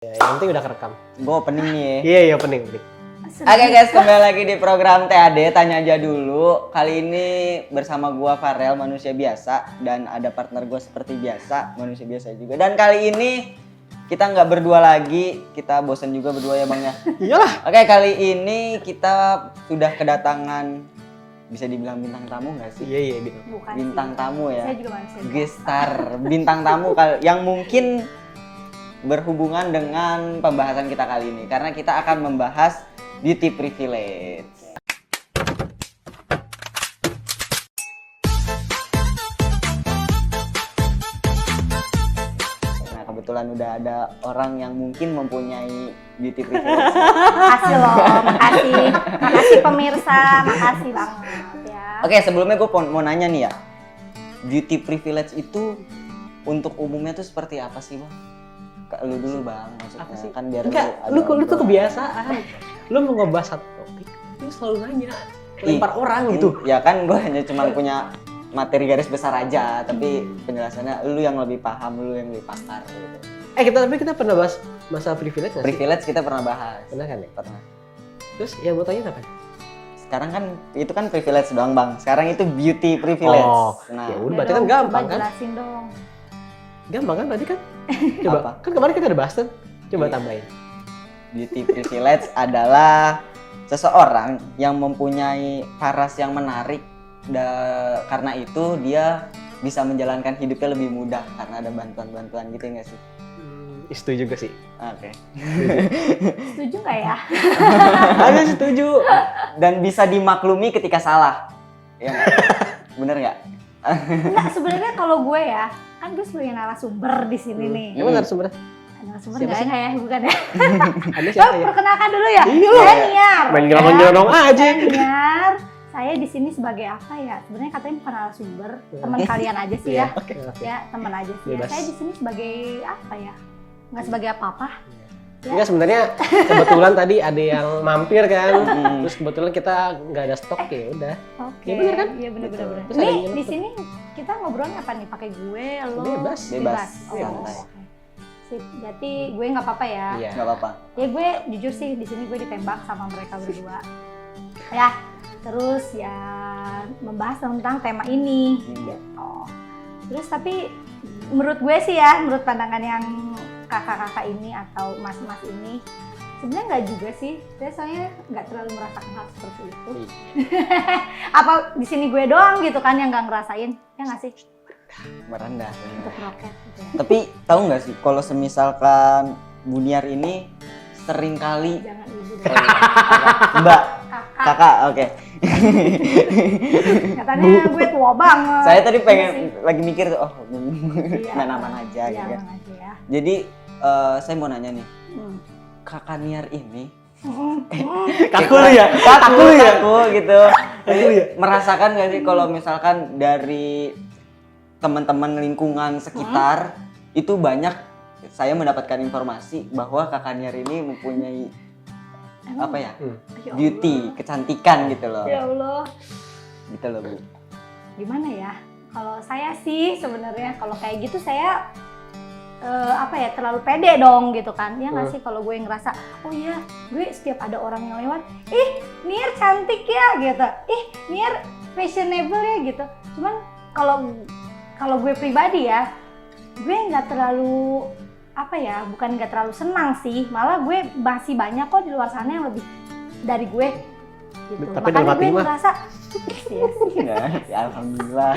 Ya, yang penting udah kerekam. Gue opening nih ya. Iya, opening. Oke guys, kembali lagi di program TAD, Tanya Aja Dulu. Kali ini bersama gue Farel, manusia biasa. Dan ada partner gue seperti biasa, manusia biasa juga. Dan kali ini kita nggak berdua lagi, kita bosan juga berdua ya bang ya. Iyalah. Oke, kali ini kita sudah kedatangan, bisa dibilang bintang tamu nggak sih? Iya. Bukan Bintang sih. tamu ya. Saya juga manusia biasa. Guest star, bintang tamu yang mungkin berhubungan dengan pembahasan kita kali ini. Karena kita akan membahas beauty privilege. Nah, kebetulan udah ada orang yang mungkin mempunyai beauty privilege. Makasih loh, makasih pemirsa, makasih banget ya. Oke, sebelumnya gue mau nanya nih ya. Beauty privilege itu untuk umumnya tuh seperti apa sih, Bang? Lu dulu bang, maksudnya Apa sih? kan biar Enggak, lu tuh kebiasaan. Lu mau ngebahas satu topik, lu selalu nanya. Lempar orang gitu. Ya kan gue hanya cuma punya materi garis besar aja, tapi penjelasannya lu yang lebih paham, lu yang lebih pakar gitu. Tapi kita pernah bahas masalah privilege nggak sih? Privilege kita pernah bahas. Pernah kan ya? Pernah. Terus yang mau tanya apa? Sekarang kan itu kan privilege doang bang. Sekarang itu beauty privilege. Oh, nah, ya udah berarti kan gampang kan? Jelasin dong. Gampang kan tadi kan? Coba. Apa? Kan kemarin kita udah bahas tuh. Coba Iya. tambahin. beauty privilege adalah seseorang yang mempunyai paras yang menarik. Karena itu dia bisa menjalankan hidupnya lebih mudah karena ada bantuan-bantuan gitu nggak sih? Setuju juga sih. Oke. Setuju nggak ya? Ada setuju. Dan bisa dimaklumi ketika salah. Ya nggak? Bener nggak? Enggak, sebenarnya kalau gue ya, kan gue sebagai narasumber di sini nih. Emang narasumbernya? Narasumber Siapa nggak sih? ya, bukan ya? Ada Oh, siapa ya? perkenalkan dulu ya. Iya. Saya Niar. Main ya. gelondong aja. Saya Niar. Saya di sini sebagai apa ya? Sebenarnya katanya bukan narasumber, teman kalian aja sih ya. Oke. Ya, teman aja sih ya. Bebas. Saya di sini sebagai apa ya? Nggak sebagai apa-apa. Ya. Enggak, sebenarnya kebetulan tadi ada yang mampir kan. Hmm. Terus kebetulan kita nggak ada stok ya udah. Oke. Ya bener kan? Iya bener. Betul. Terus ada yang Nih di nyeletuk. sini kita ngobrolnya apa nih? Pakai gue, lo? Bebas. Oh, Santai. oke. Sip. Berarti gue nggak apa-apa ya? Iya. Nggak apa-apa. Ya gue jujur sih di sini gue ditembak sama mereka berdua. Ya. Terus ya membahas tentang tema ini. Gitu. Terus tapi menurut gue sih ya, menurut pandangan yang kakak-kakak ini atau mas-mas ini, sebenarnya nggak juga sih. Saya soalnya nggak terlalu merasakan hal seperti itu. Apa di sini gue doang gitu kan yang nggak ngerasain? Ya nggak sih? Merendah. Untuk roket gitu ya. Tapi tahu nggak sih kalau semisalkan Buniar ini sering kali Jangan ibu dong. Mbak, Kakak. kakak, oke. Katanya gue tua banget. Saya tadi Iya sih. pengen lagi mikir tuh, oh Iya. main aman aja Iya, gitu. aman aja ya. Jadi saya mau nanya nih, Hmm. kakak Niar ini Kaku lu ya? kaku gitu. Kaku ya? Merasakan nggak sih kalau misalkan dari teman-teman lingkungan sekitar itu banyak saya mendapatkan informasi bahwa kakak Niar ini mempunyai Emang? apa ya? Ya Beauty, Allah. kecantikan gitu loh. Ya Allah. Gitu loh, Bu. Gimana ya? Kalau saya sih sebenarnya kalau kayak gitu saya apa ya, terlalu pede dong gitu kan. Ya nggak sih, kalau gue ngerasa oh iya, gue setiap ada orang yang lewat, ih Niar cantik ya gitu, ih Niar fashionable ya gitu. Cuman kalau gue pribadi ya, gue nggak terlalu apa ya, bukan nggak terlalu senang sih, malah gue masih banyak kok di luar sana yang lebih dari gue gitu. Tapi Makanya dalam hati gue mah. ngerasa iya sih. Ya, alhamdulillah.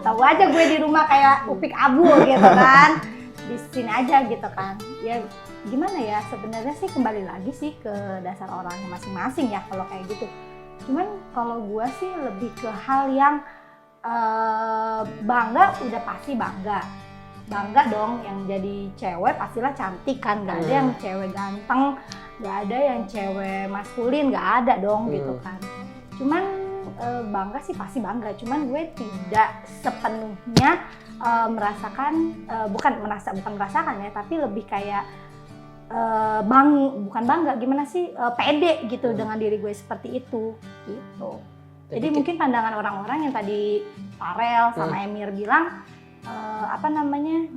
Tahu aja gue di rumah kayak upik abu gitu kan, di sini aja gitu kan. Ya gimana ya, sebenarnya sih kembali lagi sih ke dasar orangnya masing-masing ya kalau kayak gitu. Cuman kalau gue sih lebih ke hal yang bangga, udah pasti bangga dong. Yang jadi cewek pastilah cantik kan, nggak ada yang cewek ganteng, nggak ada yang cewek maskulin, nggak ada dong gitu kan. Cuman bangga sih pasti bangga, cuman gue tidak sepenuhnya merasakan, bukan merasakan ya, tapi lebih kayak bukan bangga, gimana sih, pede gitu dengan diri gue seperti itu gitu. Jadi mungkin pandangan orang-orang yang tadi Farel sama Emir bilang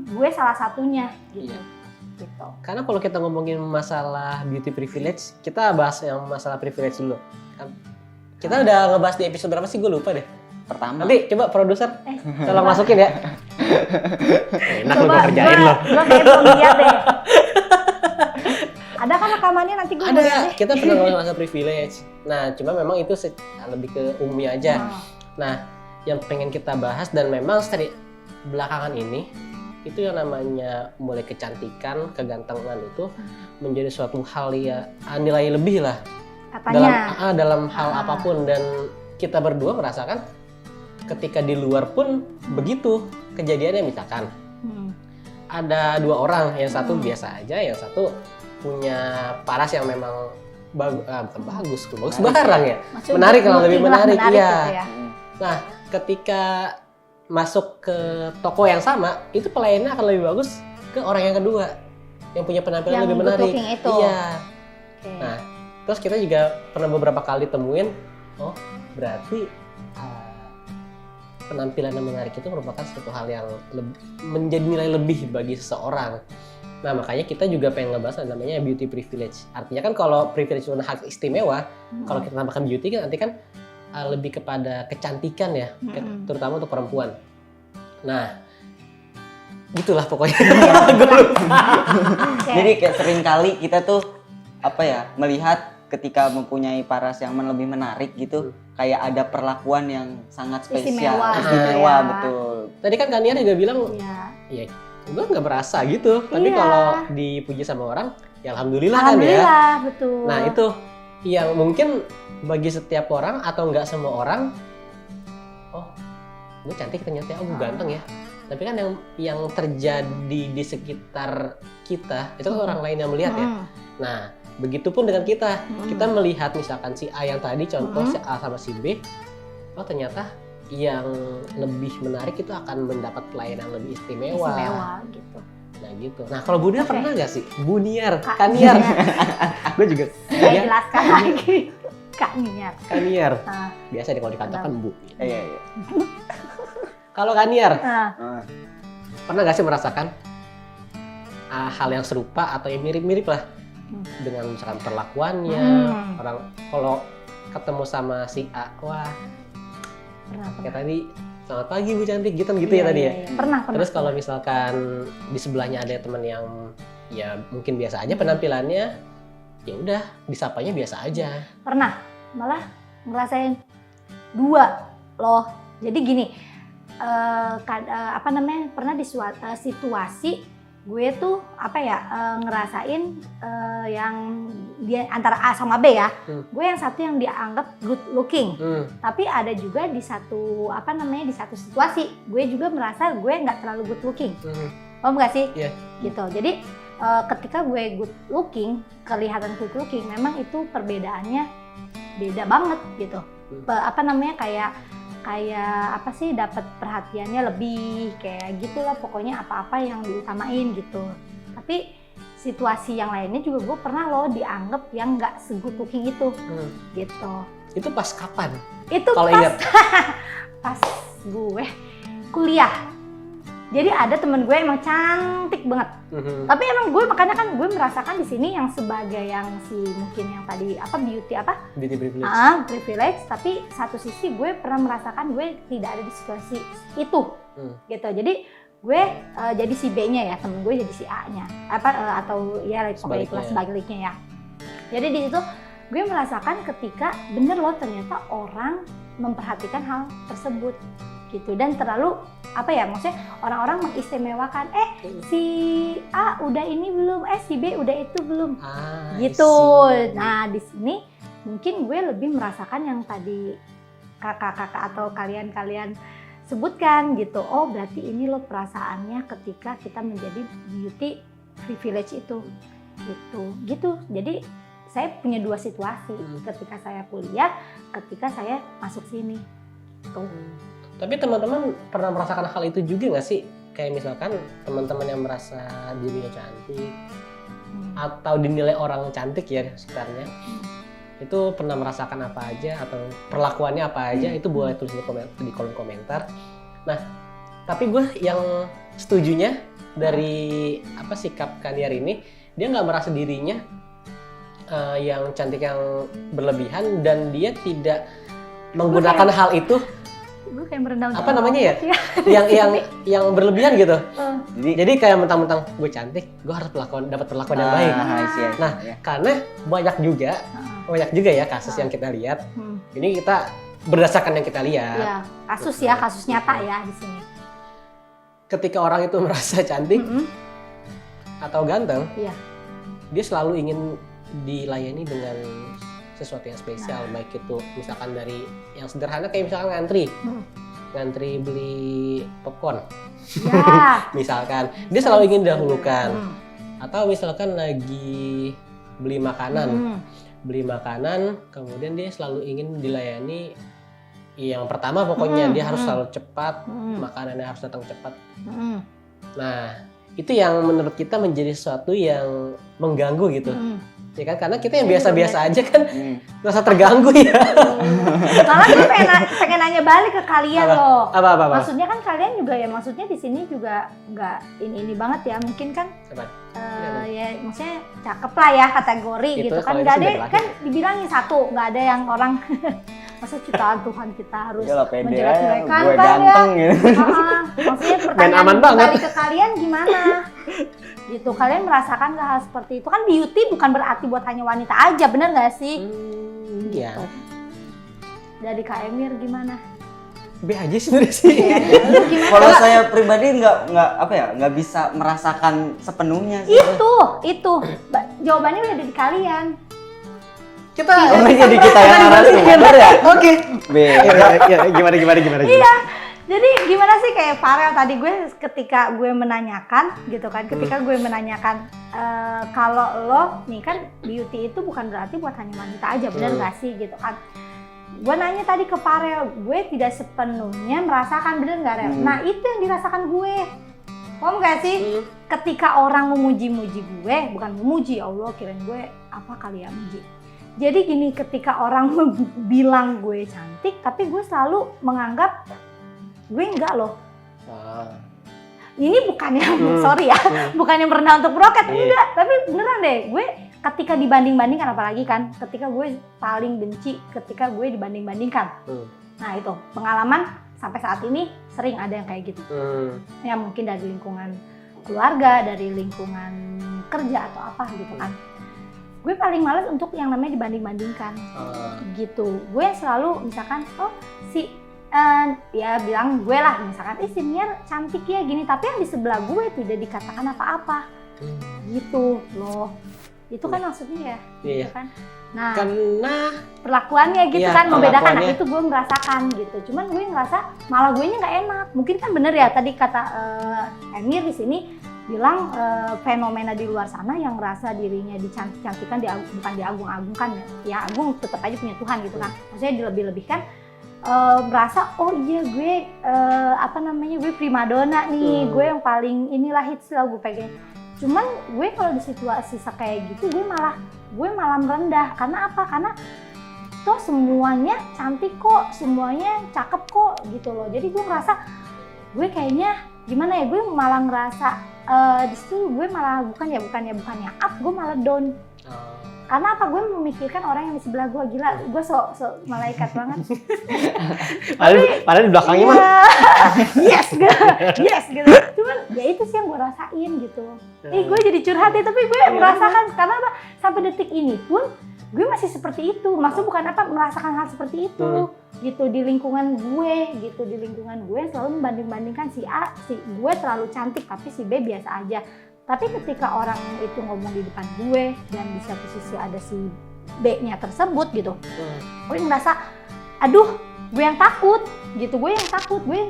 gue salah satunya gitu. gitu. Karena kalau kita ngomongin masalah beauty privilege, kita bahas yang masalah privilege dulu. Kan kita udah ngebahas di episode berapa sih? Gue lupa deh. Pertama. Nanti coba produser tolong masukin ya. Enak lu Coba gua kerjain lo. Gua kayak belum lihat deh. Ada kan rekamannya nanti gue lihat Ada, deh. kita pernah ngomongin masalah privilege. Nah, cuma memang itu lebih ke umumnya aja. Nah, yang pengen kita bahas dan memang dari belakangan ini itu yang namanya mulai kecantikan, kegantengan itu menjadi suatu hal ya nilai lebih lah Katanya. dalam hal apapun, dan kita berdua merasakan ketika di luar pun begitu kejadiannya. Misalkan ada dua orang, yang satu biasa aja, yang satu punya paras yang memang bukan bagus barang ya. Maksudnya Menarik, kalau lebih menarik, iya. gitu ya. Nah, ketika masuk ke toko yang sama, itu pelayannya akan lebih bagus ke orang yang kedua yang punya penampilan Yang lebih good menarik. looking itu. Iya. Oke. Nah, terus kita juga pernah beberapa kali temuin, oh berarti penampilan yang menarik itu merupakan suatu hal yang menjadi nilai lebih bagi seseorang. Nah, makanya kita juga pengen ngebahas yang namanya beauty privilege. Artinya kan kalau privilege itu hak istimewa, kalau kita tambahkan beauty kan nanti kan lebih kepada kecantikan ya, terutama untuk perempuan. Nah, gitulah pokoknya. Gue lupa. Jadi kayak sering kali kita tuh melihat ketika mempunyai paras yang lebih menarik gitu, kayak ada perlakuan yang sangat spesial, istimewa, betul. Tadi kan Kania juga bilang, Iya. ya gue nggak berasa gitu. Tapi Iya. kalau dipuji sama orang, ya alhamdulillah kan ya. Alhamdulillah, betul. Nah itu yang mungkin bagi setiap orang atau nggak semua orang, oh gue cantik ternyata, oh gue ganteng ya. Tapi kan yang terjadi di sekitar kita itu kan orang lain yang melihat ya. Nah begitupun dengan kita, kita melihat misalkan si A yang tadi contoh si A sama si B, oh ternyata yang lebih menarik itu akan mendapat pelayanan lebih istimewa gitu. Nah gitu. Nah kalau Buniar pernah nggak sih? Buniar, Kak Kaniar. Niar. Gue juga. Saya jelaskan lagi. Kak Niar. Kaniar. Nah, Biasa deh kalau di kantor kan Bu. Iya. Kalau Kaniar, nah, pernah nggak sih merasakan hal yang serupa atau yang mirip-mirip lah dengan misalkan perlakuannya orang kalau ketemu sama si A, wah pernah. kayak tadi selamat pagi Bu cantik gitu ya tadi ya. Pernah. Terus kalau misalkan di sebelahnya ada teman yang ya mungkin biasa aja penampilannya, ya udah disapanya biasa aja. Pernah, malah ngerasain dua loh. Jadi gini, pernah di situasi gue tuh ngerasain yang dia antara A sama B ya. Gue yang satu yang dianggap good looking. Tapi ada juga di satu di satu situasi gue juga merasa gue nggak terlalu good looking. Paham nggak sih? Iya. Gitu. Jadi ketika gue good looking, kelihatan good looking, memang itu perbedaannya beda banget gitu. Kayak dapat perhatiannya lebih kayak gitulah, pokoknya apa-apa yang diutamain gitu. Tapi situasi yang lainnya juga gue pernah loh dianggap yang nggak se-good looking itu gitu. Itu pas kapan? Itu kalau pas ingat? pas gue kuliah. Jadi ada temen gue emang cantik banget. Tapi emang gue makanya kan gue merasakan di sini yang sebagai yang mungkin yang tadi beauty privilege. Privilege, tapi satu sisi gue pernah merasakan gue tidak ada di situasi itu. Gitu. Jadi gue jadi si B-nya ya, temen gue jadi si A-nya. Atau ya pokoknya sebaliknya ya. Jadi di situ gue merasakan ketika bener loh ternyata orang memperhatikan hal tersebut gitu, dan terlalu maksudnya orang-orang mengistimewakan si A udah ini belum, si B udah itu belum, gitu. Nah di sini mungkin gue lebih merasakan yang tadi kakak-kakak atau kalian sebutkan gitu. Oh berarti ini loh perasaannya ketika kita menjadi beauty privilege itu, gitu. Jadi saya punya dua situasi ketika saya kuliah, ketika saya masuk sini, tuh. Tapi teman-teman pernah merasakan hal itu juga nggak sih? Kayak misalkan teman-teman yang merasa dirinya cantik atau dinilai orang cantik ya sekitarnya, itu pernah merasakan apa aja atau perlakuannya apa aja, itu boleh tulis di kolom komentar. Nah, tapi gue yang setujunya dari sikap Kaniar ini, dia nggak merasa dirinya yang cantik yang berlebihan, dan dia tidak menggunakan hal itu Gue kayak merendah apa namanya ya, yang berlebihan gitu. Jadi kayak mentang-mentang gue cantik, gue harus dapat perlakuan yang baik. Nah, karena banyak juga ya kasus yang kita lihat. Ini kita berdasarkan yang kita lihat. Iya, kasus nyata ya di sini. Ketika orang itu merasa cantik atau ganteng, dia selalu ingin dilayani dengan sesuatu yang spesial, baik itu misalkan dari yang sederhana kayak misalkan ngantri beli popcorn, misalkan dia selalu ingin didahulukan, atau misalkan lagi beli makanan, kemudian dia selalu ingin dilayani yang pertama, pokoknya dia harus selalu cepat, makanannya harus datang cepat. Nah, itu yang menurut kita menjadi sesuatu yang mengganggu gitu. Ya kan, karena kita yang biasa-biasa aja kan merasa terganggu ya. Malah gue pengen nanya balik ke kalian loh. Apa? Maksudnya kan kalian juga ya, maksudnya di sini juga nggak ini banget ya, mungkin kan ya maksudnya cakep lah ya kategori gitu kan. Nggak ada kan dibilangin satu, nggak ada yang orang masa ciptaan Tuhan kita harus menjelek-jelekan gue kan ganteng ya. Maksudnya pertanyaan balik ke kalian gimana? Gitu, kalian merasakan gak hal seperti itu? Kan beauty bukan berarti buat hanya wanita aja, bener gak sih? Iya. Gitu. Dari Kak Emir gimana? B aja sebenarnya sih. Kalau saya pribadi nggak bisa merasakan sepenuhnya sih. Itu jawabannya udah di kalian. Kita jadi kita yang narasumber ya. Oke. B. Ya, gimana? Iya. Jadi gimana sih kayak Farel tadi, gue ketika gue menanyakan gitu kan, kalau lo nih kan beauty itu bukan berarti buat hanya wanita aja, benar gak sih gitu kan? Gue nanya tadi ke Farel, gue tidak sepenuhnya merasakan, bener gak Rel? Nah itu yang dirasakan gue, paham gak sih? Ketika orang memuji-muji gue, bukan memuji, ya Allah kirain gue apa kali ya muji. Jadi gini, ketika orang bilang gue cantik, tapi gue selalu menganggap gue enggak loh. Ini bukannya, sorry ya, bukannya merendah untuk broket, enggak. Tapi beneran deh, gue ketika dibanding-bandingkan, apalagi kan, ketika gue paling benci, ketika gue dibanding-bandingkan. Nah itu, pengalaman sampai saat ini sering ada yang kayak gitu. Ya mungkin dari lingkungan keluarga, dari lingkungan kerja atau apa gitu kan. Gue paling males untuk yang namanya dibanding-bandingkan. Gitu, gue selalu misalkan, ya bilang gue lah misalkan, si Niar cantik ya gini, tapi yang di sebelah gue tidak dikatakan apa-apa, gitu loh. Itu kan maksudnya ya, gitu kan. Nah, karena perlakuannya gitu kan membedakan. Nah itu gue merasakan gitu. Cuman gue ngerasa malah gue nya nggak enak. Mungkin kan bener ya tadi kata Emir di sini bilang fenomena di luar sana yang ngerasa dirinya dicantik-cantikan, bukan diagung-agungkan ya. Agung tetap aja punya Tuhan gitu kan. Maksudnya dilebih-lebihkan. Merasa oh iya gue gue primadona nih, gue yang paling inilah hits lah gue pengen. Cuman gue kalau di situasi kayak gitu gue malah merendah. Karena apa? Karena toh semuanya cantik kok, semuanya cakep kok gitu loh. Jadi gue ngerasa gue kayaknya gimana ya, gue malah ngerasa di situ gue malah bukannya up, gue malah down. Karena apa? Gue memikirkan orang yang di sebelah gue, gila, gue sok malaikat banget. Padahal di belakangnya mah yes gitu. Cuman ya itu sih yang gue rasain gitu. Gue jadi curhat ya, tapi gue merasakan karena apa? Sampai detik ini pun gue masih seperti itu. Maksud bukan apa merasakan hal seperti itu gitu di lingkungan gue gitu, di lingkungan gue selalu membanding-bandingkan si A, si gue terlalu cantik tapi si B biasa aja. Tapi ketika orang itu ngomong di depan gue dan di satu sisi ada si B-nya tersebut gitu, gue ngerasa, aduh, gue yang takut gitu, gue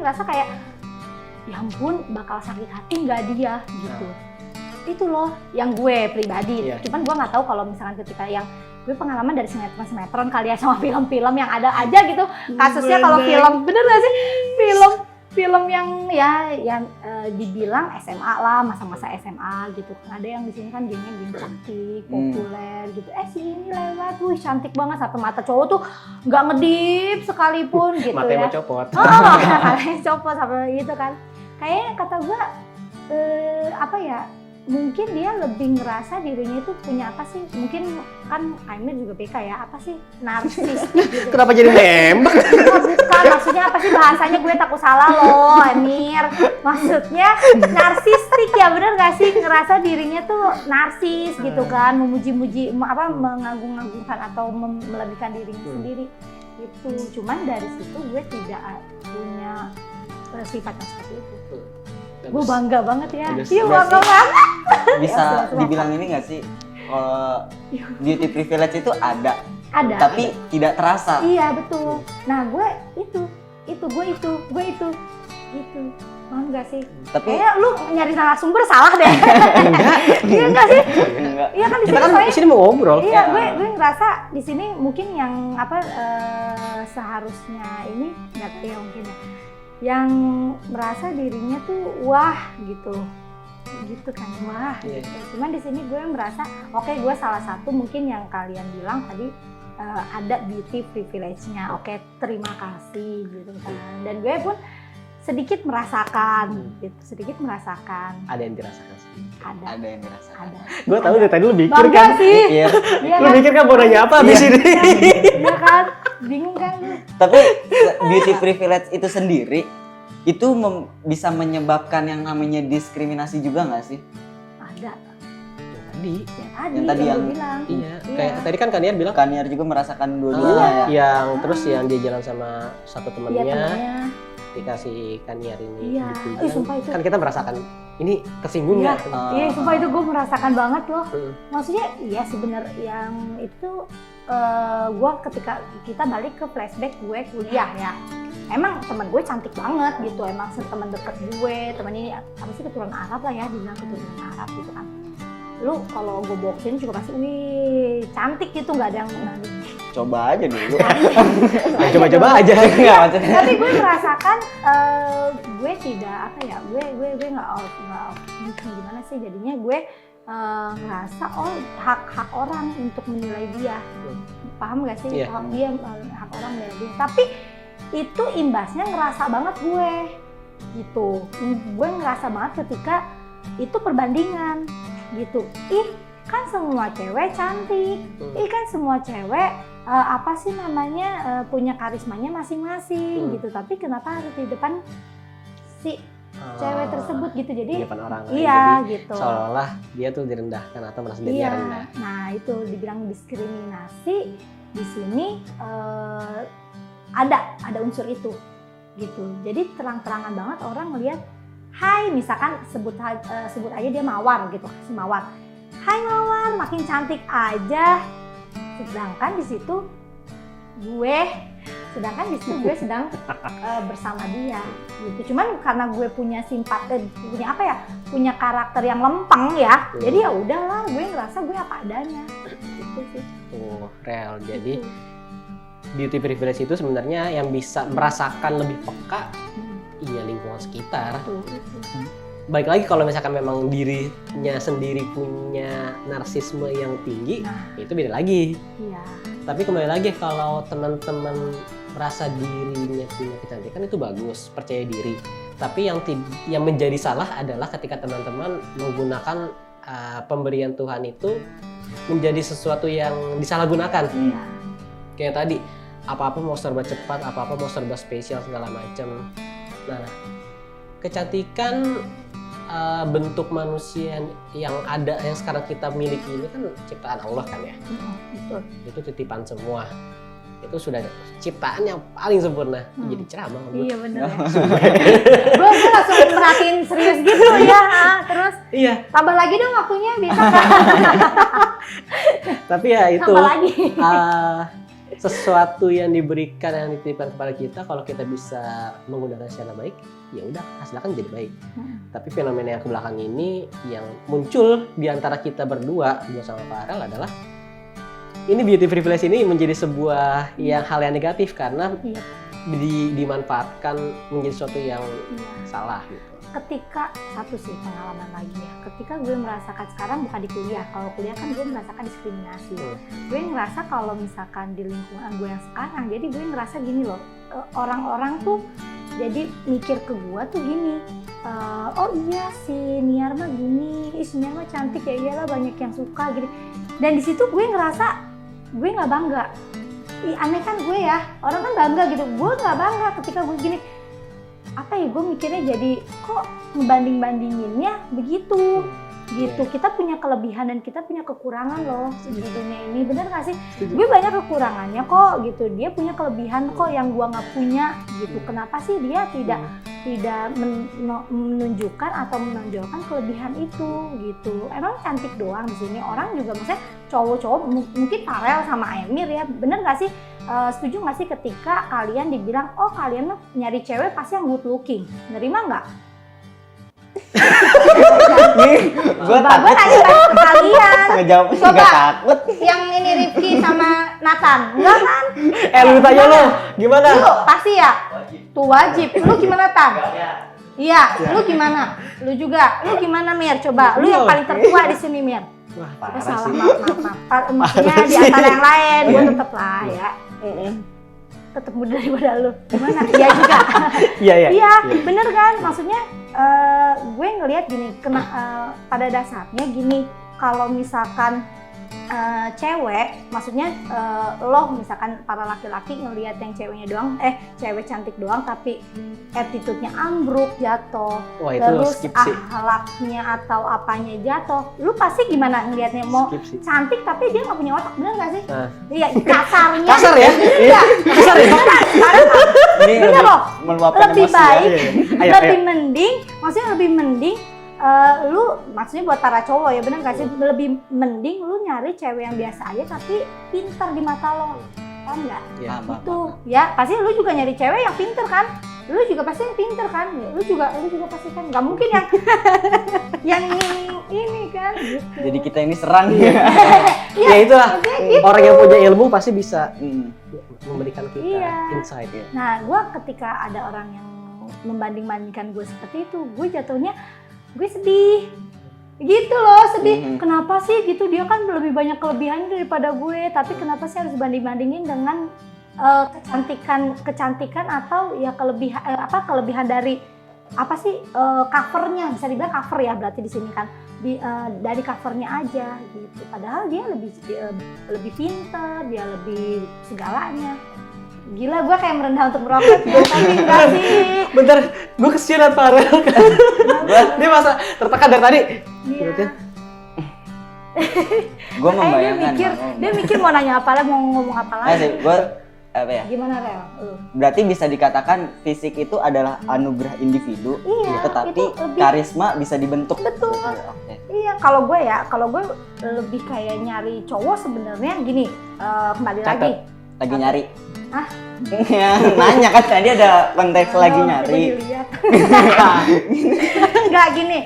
ngerasa kayak, ya ampun, bakal sakit hati nggak dia gitu. Itu loh yang gue pribadi. Cuman gue nggak tahu kalau misalkan ketika yang gue pengalaman dari sinetron kali ya, sama film-film yang ada aja gitu kasusnya. Kalau film, bener nggak sih film yang dibilang SMA lah, masa-masa SMA gitu kan. Ada yang di sini kan gengnya geng cantik, populer gitu. Si ini lewat, wih cantik banget, sampai mata cowok tuh nggak ngedip sekalipun gitu. Matanya ya. mau copot. Matanya copot sampai gitu kan. Kayaknya kata gue apa ya, mungkin dia lebih ngerasa dirinya itu punya apa sih, mungkin kan Aimir juga BK ya, apa sih, narsis gitu. Kenapa jadi nembak? Bukan, maksudnya apa sih bahasanya, gue takut salah loh Amir. Maksudnya narsistik ya, bener gak sih, ngerasa dirinya tuh narsis gitu kan, memuji-muji, mengagung-agungkan atau melebihkan dirinya sendiri gitu. Cuman dari situ gue tidak punya sifat yang seperti itu. Gue bangga banget ya. Iya, bangga banget. Bisa Ya, dibilang ini nggak sih, kalau beauty privilege itu ada, Ada. tapi tidak terasa. Iya, betul. Nah, gue itu. Paham gak sih? Tapi Kayak lu nyari narasumber salah deh. Enggak. Iya gak sih? enggak. Iya kan di Kita sini kan soalnya. di sini mau ngobrol. Iya, gue ngerasa di sini mungkin yang apa seharusnya ini nggak tahu ya, mungkin ya, yang merasa dirinya tuh wah gitu kan, wah. Iya. Gitu. Cuman di sini gue merasa oke, gue salah satu mungkin yang kalian bilang tadi ada beauty privilege-nya. Oke, terima kasih gitu kan. Dan gue pun sedikit merasakan gitu, Ada yang dirasakan sih. Ada yang dirasakan. ada. Gue tahu dari tadi lu mikir Bangga kan. sih. Iya. Iya Lu kan? mikir kan mau nanya apa di sini? Iya kan? Bingung kan lu? Tapi beauty privilege itu sendiri itu bisa menyebabkan yang namanya diskriminasi juga nggak sih? Ada. Tadi. Yang tadi yang- gue bilang. Iya. Kayak tadi kan Kaniar bilang Kaniar juga merasakan dua-duanya ya. yang terus yang dia jalan sama satu Iya, temannya temennya. dikasih Kaniar ini Iya. dipuji. Sumpah itu. Kan kita merasakan ini tersinggung Iya. nggak? Iya, sumpah itu gue merasakan banget loh. Hmm. Maksudnya iya sebenarnya yang itu gue ketika kita balik ke flashback gue kuliah ya. Emang temen gue cantik banget gitu, emang temen deket gue, temen ini apa sih keturunan Arab lah ya, dibilang keturunan Arab gitu kan. Lu kalau gue boxin juga pasti, wih cantik gitu, nggak ada yang Coba aja dulu. Nah, coba-coba aja. Enggak maksudnya. Tapi gue merasakan gue tidak apa ya, gue nggak gimana sih jadinya gue ngerasa hak orang untuk menilai dia, paham gak sih? Iya. Hak orang menilai dia. Tapi itu imbasnya ngerasa banget gue gitu. Gue ngerasa banget ketika itu perbandingan gitu. Ih kan semua cewek cantik, ih kan semua cewek apa sih namanya punya karismanya masing-masing gitu. Tapi kenapa harus di depan si cewek tersebut gitu? Jadi Di depan orang lain. iya Jadi, gitu. seolah-olah dia tuh direndahkan atau merasa dirinya Iya. rendah. Nah itu dibilang diskriminasi di sini ada unsur itu gitu. Jadi terang-terangan banget orang ngelihat, hai misalkan sebut aja dia Mawar gitu, kasih Mawar. Hai Mawar, makin cantik aja. Sedangkan di situ gue sedang bersama dia gitu. Cuman karena gue punya simpati, punya apa ya, punya karakter yang lempeng ya. Jadi ya udahlah, gue ngerasa gue apa adanya. Gitu sih. Tuh, real. Jadi Gitu. beauty privilege itu sebenarnya yang bisa merasakan lebih peka iya lingkungan sekitar. Tuh, itu. Baik lagi kalau misalkan memang dirinya sendiri punya narsisme yang tinggi, Nah, itu beda lagi. iya. Tapi kembali lagi kalau teman-teman merasa dirinya punya kecantikan itu bagus, percaya diri. Tapi yang menjadi salah adalah ketika teman-teman menggunakan pemberian Tuhan itu menjadi sesuatu yang disalahgunakan. Iya. Kayak tadi, apa-apa mau serba cepat, apa-apa mau serba spesial segala macam. Nah, kecantikan bentuk manusia yang ada yang sekarang kita miliki ini kan ciptaan Allah kan ya. Betul. Itu titipan semua. Itu sudah ciptaan yang paling sempurna. Jadi ceramah gue. Iya bener ya. Gue langsung merhatiin serius gitu ya. Terus Iya, tambah lagi dong waktunya bisa kan? tapi ya itu Tambah lagi. sesuatu yang diberikan yang dititipkan kepada kita, kalau kita bisa menggunakan secara baik, ya udah hasilnya kan jadi baik. Tapi fenomena yang ke belakang ini yang muncul di antara kita berdua, gue sama Farel, adalah ini beauty privilege ini menjadi sebuah hal yang negatif karena Iya. dimanfaatkan menjadi sesuatu yang Iya. salah gitu. Ketika satu sih pengalaman lagi ya, ketika gue merasakan sekarang bukan di kuliah, kalau kuliah kan gue merasakan diskriminasi. Gue ngerasa kalau misalkan di lingkungan gue yang sekarang, jadi gue ngerasa gini loh, orang-orang tuh jadi mikir ke gue tuh gini, oh iya si Niar mah gini, si Niar mah cantik ya iyalah banyak yang suka gitu. Dan di situ gue ngerasa gue nggak bangga. Ih, aneh kan gue ya, orang kan bangga gitu. Gue nggak bangga ketika gue gini. Apa ya, gue mikirnya jadi kok ngebanding-bandinginnya begitu gitu. Kita punya kelebihan dan kita punya kekurangan loh di dunia ini, bener gak sih? Gue banyak kekurangannya kok gitu, dia punya kelebihan kok yang gue nggak punya gitu. Kenapa sih dia tidak menunjukkan atau menonjolkan kelebihan itu gitu? Emang cantik doang di sini, orang juga maksudnya cowok-cowok mungkin Farel sama Emir ya, bener gak sih? Setuju gak sih ketika kalian dibilang oh kalian nyari cewek pasti yang good looking, nerima nggak? Gue Coba gue nanya ke kalian. ngejawabnya Coba. juga takut. Yang ini Rifki sama Nathan, enggak kan? Lu tanya lo, gimana? Lu pasti ya? Tuh wajib. Lu gimana Tan? Iya, lu gimana? Lu juga. Lu gimana Mir? Coba. Lu yang paling tertua di sini Mir. Wah, Oh, parah salah, sih. maaf. Maksudnya di antara yang lain, gue tetep lah ya. Tetep muda daripada lu. Gimana? Iya juga. Iya. Iya, bener kan? Maksudnya gue ngelihat gini, pada dasarnya gini, kalau misalkan cewek, maksudnya lo misalkan para laki-laki ngelihat yang ceweknya doang, cewek cantik doang tapi attitude-nya ambruk, jatuh, Wah, itu terus skip sih. akhlaknya atau apanya jatuh, lu pasti gimana ngelihatnya? Mau Skip sih. cantik tapi dia nggak punya otak, bener nggak sih? Nah. Iya, kasarnya. Kasar ya? Iya, Kasar ya? sekarang Ini bener loh. meluapkan Lebih emosi ya. baik, Ayo, lebih mending, maksudnya lebih mending lu, maksudnya buat para cowok ya, bener gak sih? Lebih mending lu nyari cewek yang biasa aja tapi pintar di mata lo, paham nggak? Ya. Itu ya pasti lu juga nyari cewek yang pintar kan? Lu juga pasti yang pintar kan? Lu juga pasti kan? Gak mungkin yang yang ini kan? Gitu. Jadi kita ini serang Iya, Ya itulah, maksudnya gitu. orang yang punya ilmu pasti bisa Hmm. memberikan kita Iya. insight ya. Nah, gue ketika ada orang yang membanding-bandingkan gue seperti itu, gue jatuhnya gue sedih gitu loh, sedih. Kenapa sih gitu, dia kan lebih banyak kelebihannya daripada gue, tapi kenapa sih harus banding-bandingin dengan kecantikan atau ya kelebihan dari apa sih covernya, bisa dibilang cover ya berarti di sini kan, dari covernya aja gitu. Padahal dia lebih pintar, dia lebih segalanya. Gila, gue kayak merendah untuk merokok ya, tapi enggak sih. Bentar, gue kesian Farel kan. Dia masa tertekan dari tadi. Iya. Gue Kayak membayangkan. dia mikir mau nanya apa lagi, mau ngomong apa lagi. Gue apa ya? Gimana Rel? Lu? Berarti bisa dikatakan fisik itu adalah anugerah individu, Iya, tetapi itu lebih- karisma bisa dibentuk. Betul. Oke. Iya, kalau gue lebih kayak nyari cowok sebenarnya gini, kembali Catat. lagi. Lagi nyari. Hah? Ya, nanya kan tadi ada konteks lagi nyari. Coba dilihat. Enggak gini,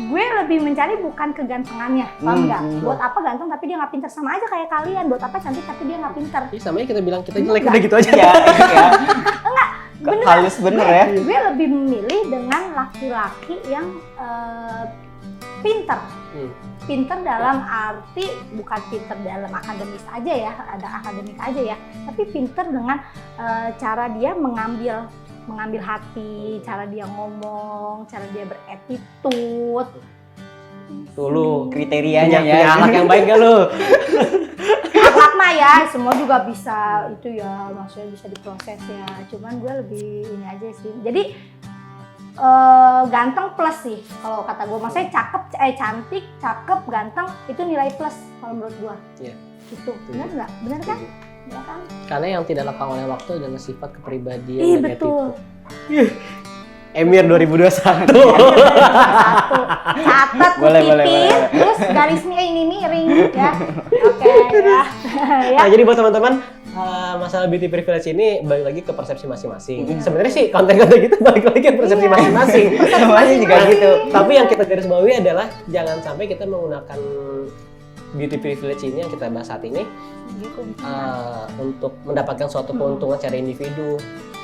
gue lebih mencari bukan kegantengannya, paham nggak? Buat apa ganteng tapi dia nggak pintar, sama aja kayak kalian. Buat apa cantik tapi dia nggak pintar? Iya, sama aja kita bilang kita jelek Enggak. udah gitu aja. Iya, iya. Beneran. Halus bener ya. Gue lebih memilih dengan laki-laki yang pintar. Pintar dalam arti bukan pintar dalam akademis aja ya, ada akademik aja ya, tapi pintar dengan cara dia mengambil hati, cara dia ngomong, cara dia beretitude. Tuh lu Kriterianya punya ya. anak yang baik gak lu? Akhlak mah ya, semua juga bisa itu ya, maksudnya bisa diproses ya. Cuman gue lebih ini aja sih. Jadi ganteng plus sih kalau kata gue, maksudnya cantik, cakep, ganteng itu nilai plus kalau menurut gue. Iya. Gitu, benar nggak? Benar kan? Ya kan? Karena yang tidak lekang oleh waktu adalah sifat kepribadian Ih dan betul. attitude. Emir 2021. Satu, catat, Boleh, kutipin, boleh. terus garisnya ini miring ya. Oke ya. Ya. Nah, jadi buat teman-teman, masalah beauty privilege ini balik lagi ke persepsi masing-masing. Sebenarnya sih konten-konten gitu balik lagi ke persepsi Iya. masing-masing. Semuanya juga gitu. Tapi yang kita garis bawahi adalah jangan sampai kita menggunakan beauty privilege ini yang kita bahas saat ini untuk mendapatkan suatu keuntungan secara individu.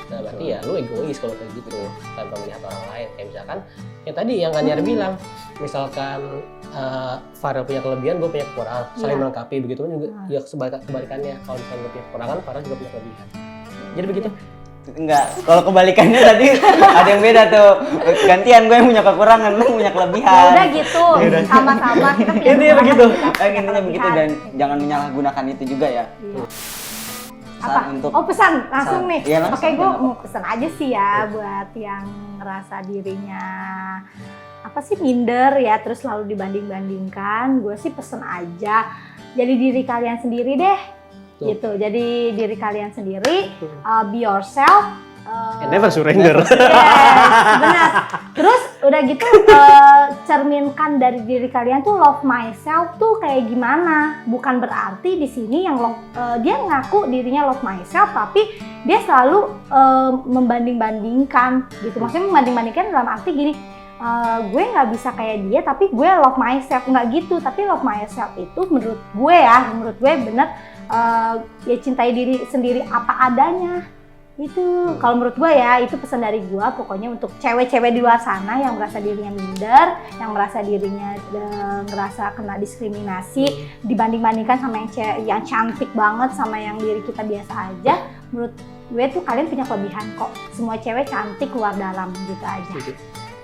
Nah, berarti ya lu egois kalau kayak gitu tanpa melihat orang lain. Kayak misalkan yang tadi yang Kanyar bilang, misalkan Farel punya kelebihan, gue punya kekurangan, saling melengkapi. Begitu kan juga ya kebalikannya. Kalau misalnya gue punya kekurangan, Farel juga punya kelebihan. Jadi begitu. Enggak. Kalau kebalikannya tadi ada yang beda tuh. Gantian gue yang punya kekurangan, lu punya Ya kelebihan. udah gitu, sama-sama kita punya Intinya kekurangan, begitu. kita punya Intinya begitu, dan kelebihan. jangan menyalahgunakan itu juga ya. Iya. Pesan Apa? untuk Oh pesan langsung pesan. nih. Iya, langsung. Oke, gue Kenapa? mau pesan aja sih ya buat yang ngerasa dirinya apa sih minder ya, terus selalu dibanding-bandingkan. Gue sih pesen aja jadi diri kalian sendiri deh. Tuh. Gitu. Jadi diri kalian sendiri, be yourself. And never surrender. Yes, benar. Terus udah gitu cerminkan dari diri kalian tuh love myself tuh kayak gimana. Bukan berarti di sini yang dia ngaku dirinya love myself tapi dia selalu membanding-bandingkan gitu. Maksudnya membanding-bandingkan dalam arti gini, gue nggak bisa kayak dia tapi gue love myself, nggak gitu. Tapi love myself itu menurut gue bener ya cintai diri sendiri apa adanya. Itu kalau menurut gue ya, itu pesan dari gue pokoknya untuk cewek-cewek di luar sana yang merasa dirinya minder, yang merasa dirinya ngerasa kena diskriminasi dibanding-bandingkan sama yang cantik banget sama yang diri kita biasa aja. Menurut gue tuh kalian punya kelebihan kok, semua cewek cantik luar dalam gitu aja.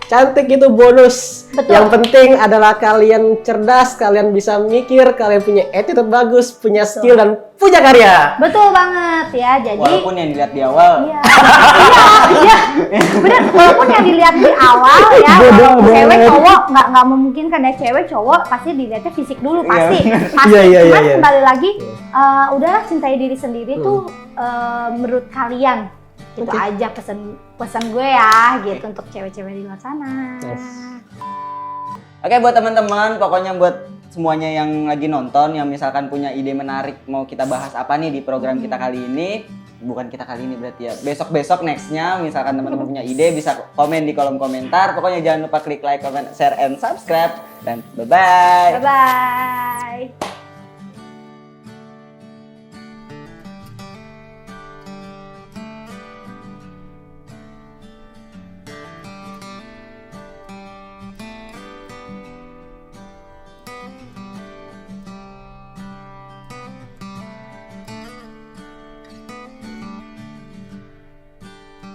Cantik itu bonus. Betul. Yang penting adalah kalian cerdas, kalian bisa mikir, kalian punya attitude bagus, punya skill dan punya karya. Betul banget ya, jadi walaupun yang dilihat di awal. iya, iya, bener. Walaupun yang dilihat di awal ya, walaupun cewek cowok nggak memungkinkan ya, cewek cowok pasti dilihatnya fisik dulu pasti. Pasti. Iya, Cuman iya. kembali lagi, udahlah cintai diri sendiri tuh menurut kalian. Itu Oke. aja pesan gue ya, gitu untuk cewek-cewek di luar sana. Yes. Oke, buat teman-teman, pokoknya buat semuanya yang lagi nonton, yang misalkan punya ide menarik mau kita bahas apa nih di program kita kali ini, bukan kita kali ini berarti ya, besok-besok nextnya, misalkan teman-teman punya ide bisa komen di kolom komentar. Pokoknya jangan lupa klik like, comment, share, and subscribe, dan bye-bye. Bye-bye.